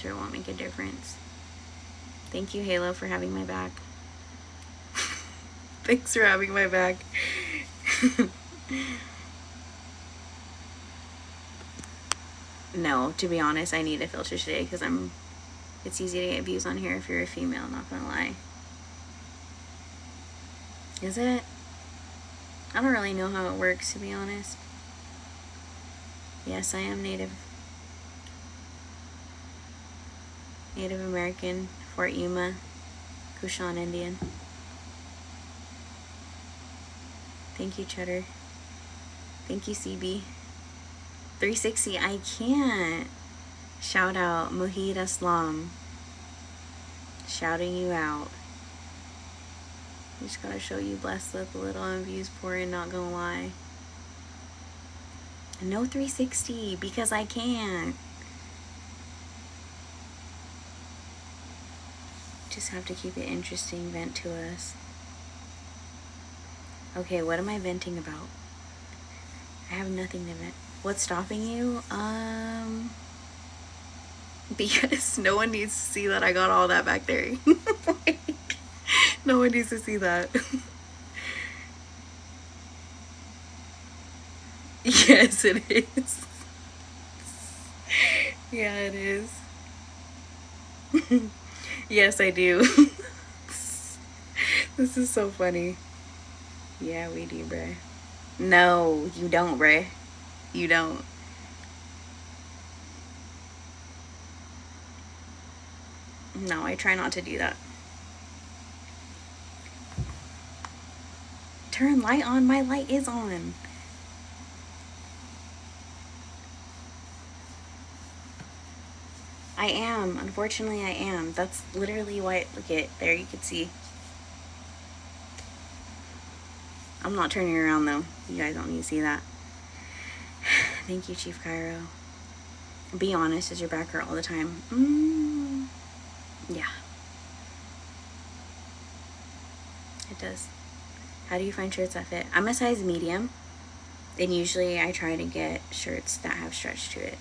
sure it won't make a difference. Thank you, Halo, for having my back. Thanks for having my back. No, to be honest, I need a filter today because it's easy to get views on here if you're a female, not gonna lie. Is it? I don't really know how it works, to be honest. Yes, I am Native American, Fort Yuma, Kushan Indian. Thank you, Cheddar. Thank you, CB. 360, I can't. Shout out, Muhid Aslam. Shouting you out. Just gotta show you blessed with a little and views pour in, not gonna lie. No 360, because I can't. Just have to keep it interesting, vent to us. Okay, what am I venting about? I have nothing to vent. What's stopping you? Because no one needs to see that I got all that back there. Like, no one needs to see that. Yes, it is. Yeah, it is. Yes, I do. This is so funny. Yeah, we do, bruh. No, you don't, bruh. You don't. No, I try not to do that. Turn light on. My light is on. I am. Unfortunately, I am. That's literally why. Look at there. You can see. I'm not turning around though. You guys don't need to see that. Thank you, Chief Cairo. Be honest, does your back hurt all the time? Yeah. It does. How do you find shirts that fit? I'm a size medium, and usually I try to get shirts that have stretch to it.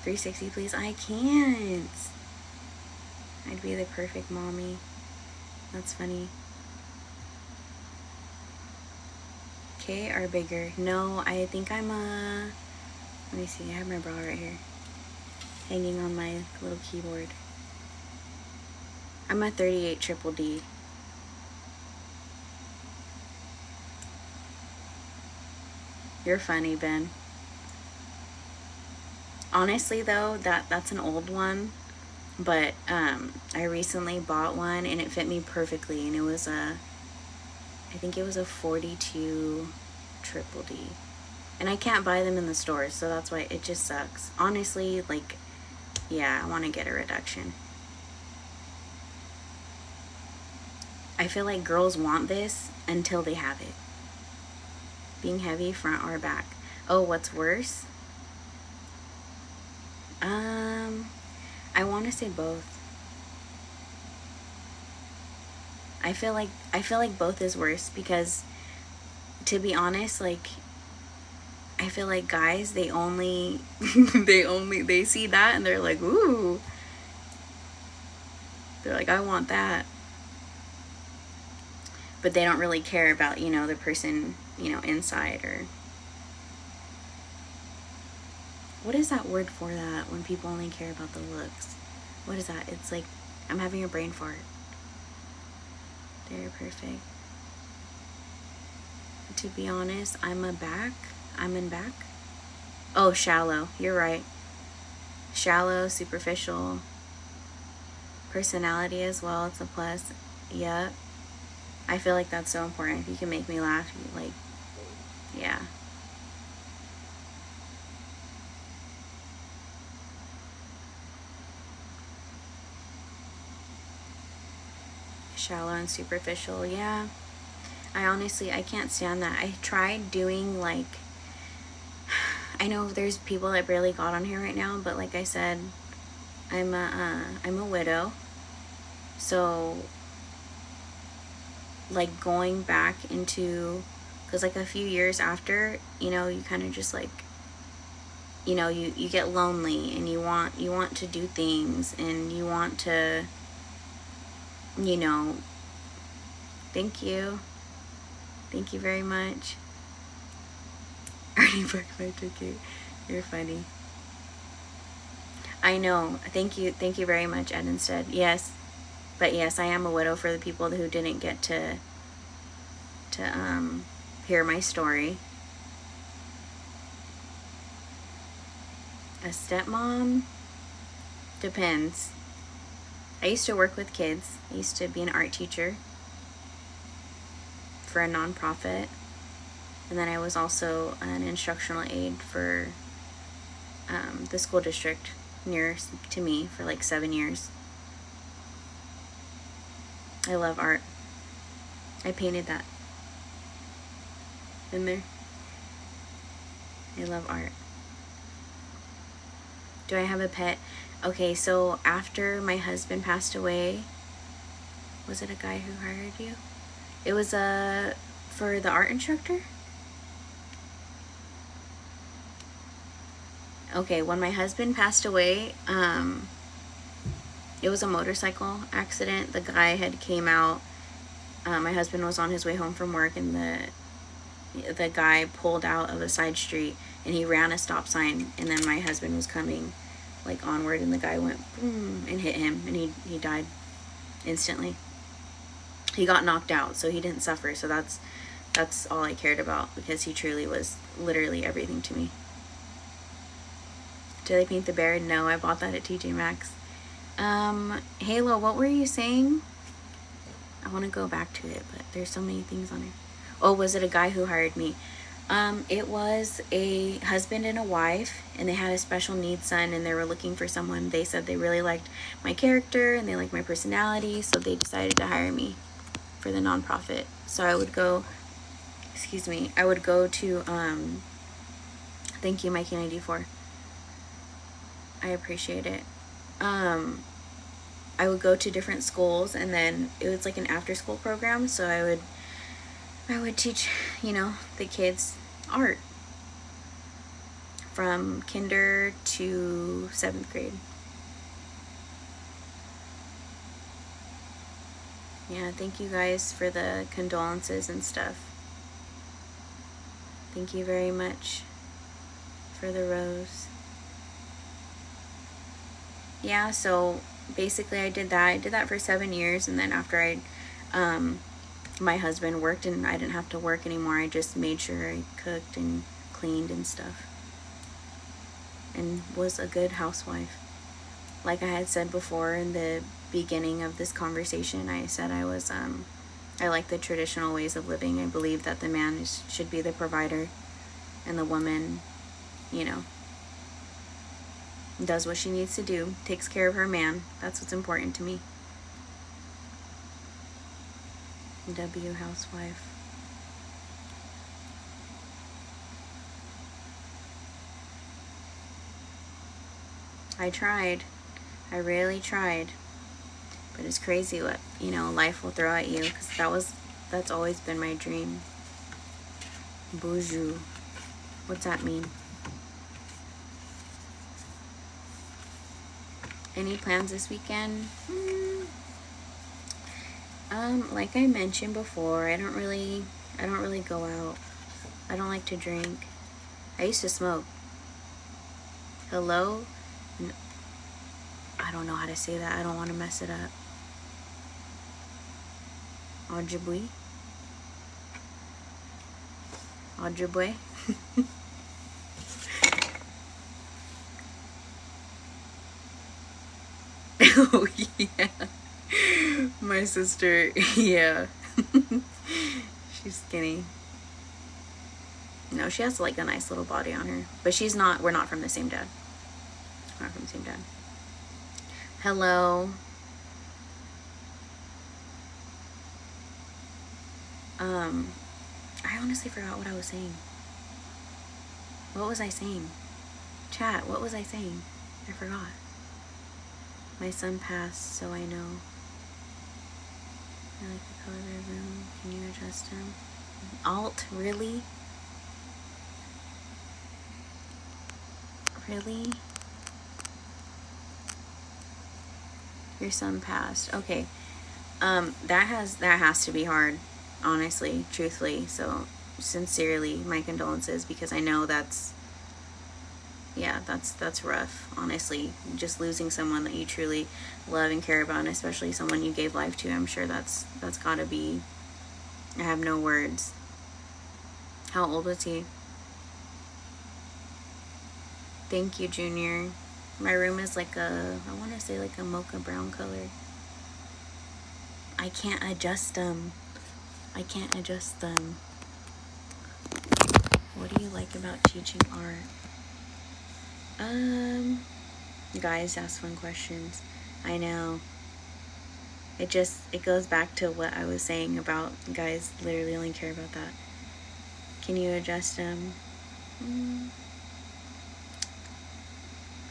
360, please. I can't. I'd be the perfect mommy. That's funny. K are bigger. No, I think I'm a... Let me see. I have my bra right here, hanging on my little keyboard. I'm a 38 triple D. You're funny, Ben. Honestly though, that's an old one, but I recently bought one and it fit me perfectly, and it was I think it was a 42 triple D, and I can't buy them in the stores, so that's why it just sucks. Honestly, like, yeah, I want to get a reduction. I feel like girls want this until they have it. Being heavy, front or back. Oh, what's worse? I want to say both. I feel like both is worse, because to be honest, like, I feel like guys, they only they see that and they're like, ooh. They're like, I want that. But they don't really care about, you know, the person, you know, inside. Or what is that word for that when people only care about the looks? What is that? It's like, I'm having a brain fart. They're perfect. To be honest, I'm in back. Oh, shallow. You're right. Shallow, superficial. Personality as well. It's a plus. Yep. I feel like that's so important. If you can make me laugh, like, yeah. Shallow and superficial, yeah. I can't stand that. I tried doing, like, I know there's people that barely got on here right now, but like I said, I'm a widow, so like going back into, because like a few years after, you know, you kind of just like you know, you get lonely and you want to do things and you want to, you know, thank you. Thank you very much. Already booked my ticket. You're funny. I know. Thank you very much, Ed instead. Yes. But yes, I am a widow for the people who didn't get to hear my story. A stepmom? Depends. I used to work with kids. I used to be an art teacher for a nonprofit. And then I was also an instructional aide for the school district near to me for like 7 years. I love art. I painted that in there. I love art. Do I have a pet? Okay, so after my husband passed away, was it a guy who hired you? It was for the art instructor? Okay, when my husband passed away, it was a motorcycle accident. The guy had came out. My husband was on his way home from work, and the guy pulled out of a side street, and he ran a stop sign. And then my husband was coming, like onward, and the guy went boom and hit him, and he died instantly. He got knocked out, so he didn't suffer. So that's all I cared about, because he truly was literally everything to me. Did I paint the bear? No, I bought that at TJ Maxx. Halo, what were you saying? I want to go back to it, but there's so many things on it. Oh, was it a guy who hired me? It was a husband and a wife, and they had a special needs son, and they were looking for someone. They said they really liked my character and they liked my personality, so they decided to hire me for the nonprofit. So I would go, I would go to, thank you, Mikey 94. I appreciate it. I would go to different schools, and then it was like an after school program, so I would teach, you know, the kids art from kinder to 7th grade. Yeah, thank you guys for the condolences and stuff. Thank you very much for the rose. Yeah, so basically I did that. I did that for 7 years, and then after my husband worked and I didn't have to work anymore, I just made sure I cooked and cleaned and stuff, and was a good housewife. Like I had said before in the beginning of this conversation, I said I was I like the traditional ways of living. I believe that the man should be the provider, and the woman, you know, does what she needs to do, takes care of her man. That's what's important to me. W housewife. I tried. I really tried. But it's crazy what, you know, life will throw at you, because that's always been my dream. Boujou. What's that mean? Any plans this weekend? Like I mentioned before, I don't really go out. I don't like to drink. I used to smoke. Hello? I don't know how to say that. I don't want to mess it up. Ojibwe? Ojibwe? Oh, yeah. My sister, yeah. She's skinny. No, she has like a nice little body on her. But we're not from the same dad. We're not from the same dad. Hello. I honestly forgot what I was saying. What was I saying? Chat, what was I saying? I forgot. My son passed, so I know. I like the color of your room. Can you adjust him? Alt, really? Really? Your son passed. Okay. That has to be hard, honestly, truthfully. So sincerely, my condolences, because I know that's, yeah, that's rough, honestly. Just losing someone that you truly love and care about, and especially someone you gave life to. I'm sure that's gotta be, I have no words. How old was he? Thank you, Junior. My room is like I want to say like a mocha brown color. I can't adjust them. I can't adjust them. What do you like about teaching art? Guys ask fun questions. I know. It goes back to what I was saying about guys literally only care about that. Can you adjust them?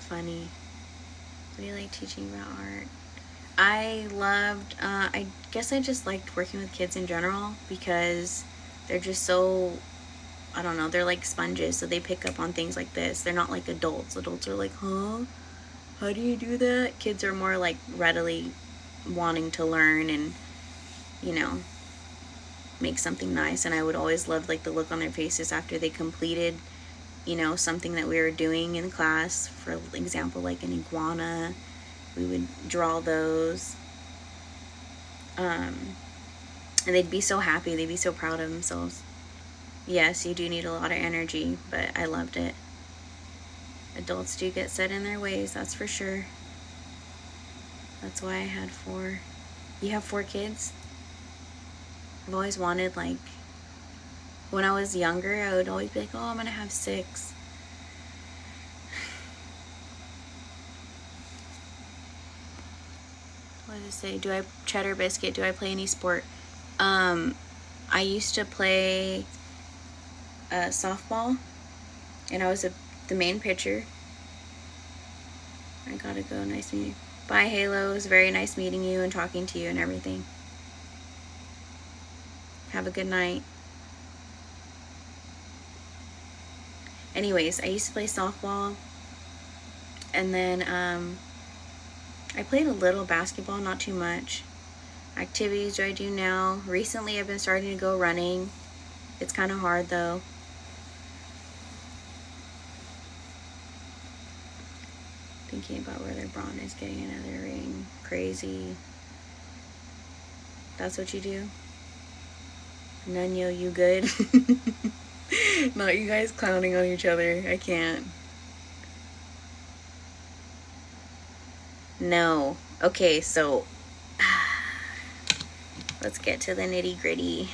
Funny. What do you like teaching about art? I guess I just liked working with kids in general because they're just so, I don't know, they're like sponges, so they pick up on things like this. They're not like adults. Adults are like, huh? How do you do that? Kids are more like readily wanting to learn and, you know, make something nice. And I would always love like the look on their faces after they completed, you know, something that we were doing in class. For example, like an iguana, we would draw those. And they'd be so happy. They'd be so proud of themselves. Yes, you do need a lot of energy, but I loved it. Adults do get set in their ways, that's for sure. That's why I had 4. You have 4 kids? I've always wanted, like, when I was younger, I would always be like, oh, I'm gonna have 6. What does it say? Do I cheddar biscuit? Do I play any sport? I used to play softball, and I was the main pitcher. I gotta go. Nice meeting you. Bye, Halo. It was very nice meeting you and talking to you and everything. Have a good night. Anyways, I used to play softball, and then I played a little basketball, not too much. Activities do I do now? Recently, I've been starting to go running. It's kind of hard though. Thinking about whether Braun is getting another ring. Crazy. That's what you do? Nunyo, you good? Not you guys clowning on each other. I can't. No. Okay, so let's get to the nitty gritty.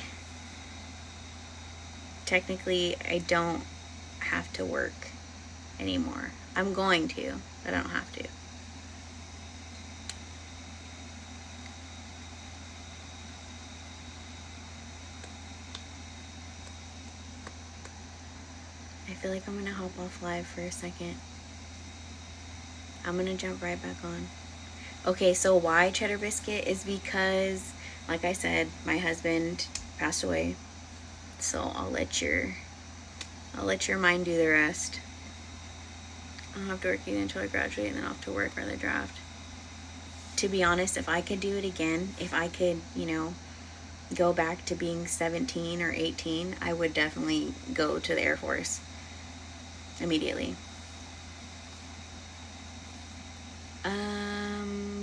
Technically, I don't have to work anymore. I'm going to, but I don't have to. I feel like I'm gonna hop off live for a second. I'm gonna jump right back on. Okay, so why cheddar biscuit is because, like I said, my husband passed away. So I'll let your mind do the rest. I'll have to work either until I graduate and then off to work or the draft. To be honest, if I could do it again, if I could, you know, go back to being 17 or 18, I would definitely go to the Air Force immediately.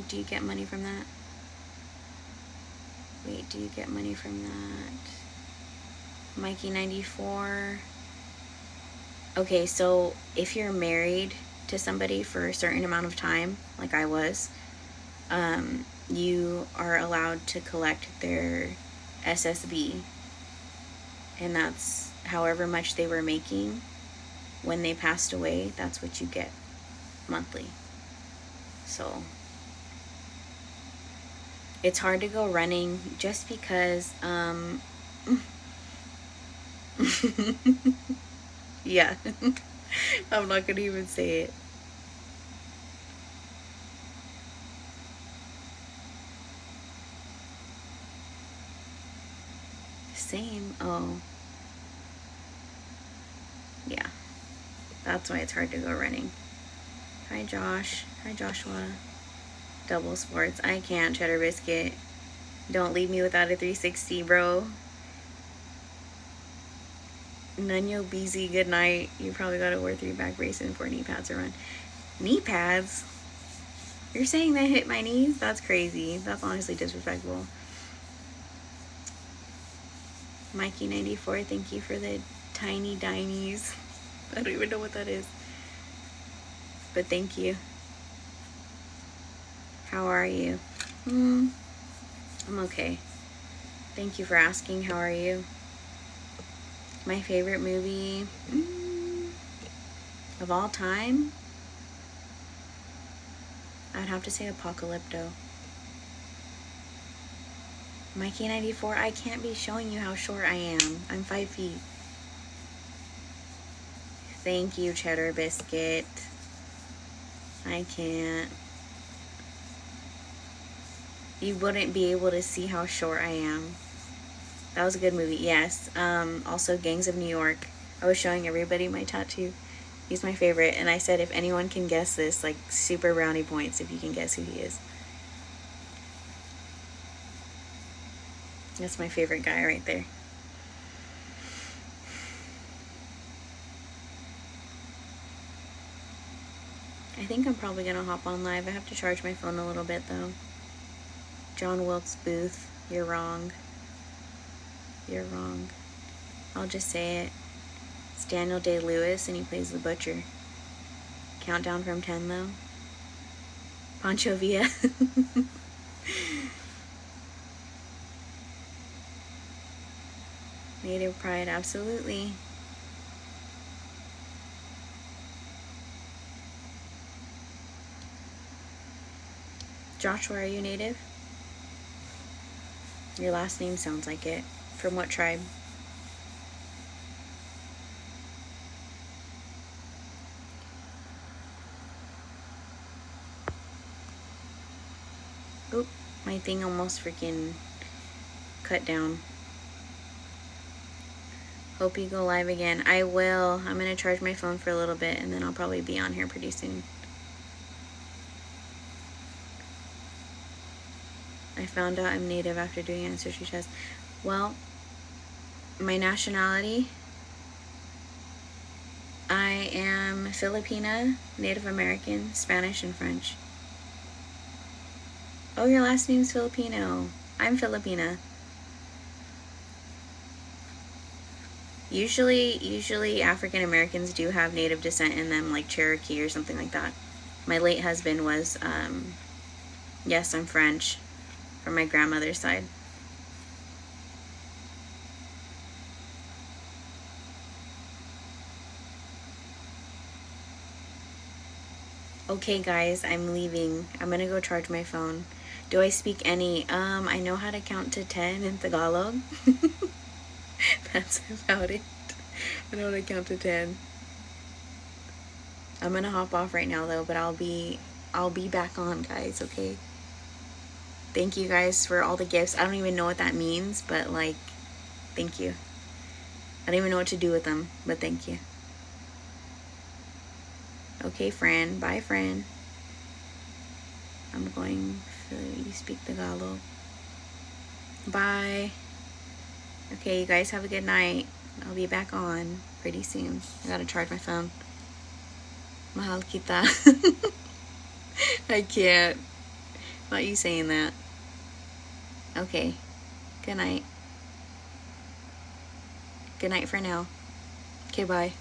Do you get money from that? Wait, do you get money from that? Mikey 94. Okay, so if you're married to somebody for a certain amount of time, like I was, you are allowed to collect their SSB, and that's however much they were making when they passed away. That's what you get monthly. So it's hard to go running just because yeah. I'm not gonna even say it. Same. Oh, yeah, that's why it's hard to go running. Hi, Josh. Hi, Joshua. Double sports. I can't, Cheddar Biscuit. Don't leave me without a 360, bro. Nunyo BZ, good night. You probably gotta wear 3 back brace and 4 knee pads to run. Knee pads? You're saying that hit my knees? That's crazy. That's honestly disrespectful. Mikey94, thank you for the tiny dinies. I don't even know what that is. But thank you. How are you? I'm okay. Thank you for asking. How are you? My favorite movie of all time? I'd have to say Apocalypto. Mikey94, I can't be showing you how short I am. I'm 5 feet. Thank you, Cheddar Biscuit. I can't. You wouldn't be able to see how short I am. That was a good movie, yes. Also, Gangs of New York. I was showing everybody my tattoo. He's my favorite. And I said, if anyone can guess this, like, super brownie points if you can guess who he is. That's my favorite guy right there. I think I'm probably going to hop on live. I have to charge my phone a little bit, though. John Wilkes Booth. You're wrong. You're wrong. I'll just say it. It's Daniel Day-Lewis, and he plays the Butcher. Countdown from 10, though. Pancho Villa. Native pride, absolutely. Joshua, are you native? Your last name sounds like it. From what tribe? Oop, my thing almost freaking cut down. Hope you go live again. I will. I'm going to charge my phone for a little bit, and then I'll probably be on here pretty soon. I found out I'm native after doing ancestry test. Well, my nationality, I am Filipina, Native American, Spanish, and French. Oh, your last name's Filipino. I'm Filipina. Usually African Americans do have native descent in them, like Cherokee or something like that. My late husband was, yes, I'm French, from my grandmother's side. Okay, guys, I'm leaving. I'm gonna go charge my phone. Do I speak any? I know how to count to 10 in Tagalog. That's about it. I know how to count to 10. I'm gonna hop off right now though, but I'll be back on, guys, okay? Thank you guys for all the gifts. I don't even know what that means, but like, thank you. I don't even know what to do with them, but thank you. Okay, Fran. Bye, Fran. I'm going to speak Tagalog. Bye. Okay, you guys have a good night. I'll be back on pretty soon. I gotta charge my phone. Mahal kita. I can't. Not you saying that. Okay. Good night. Good night for now. Okay, bye.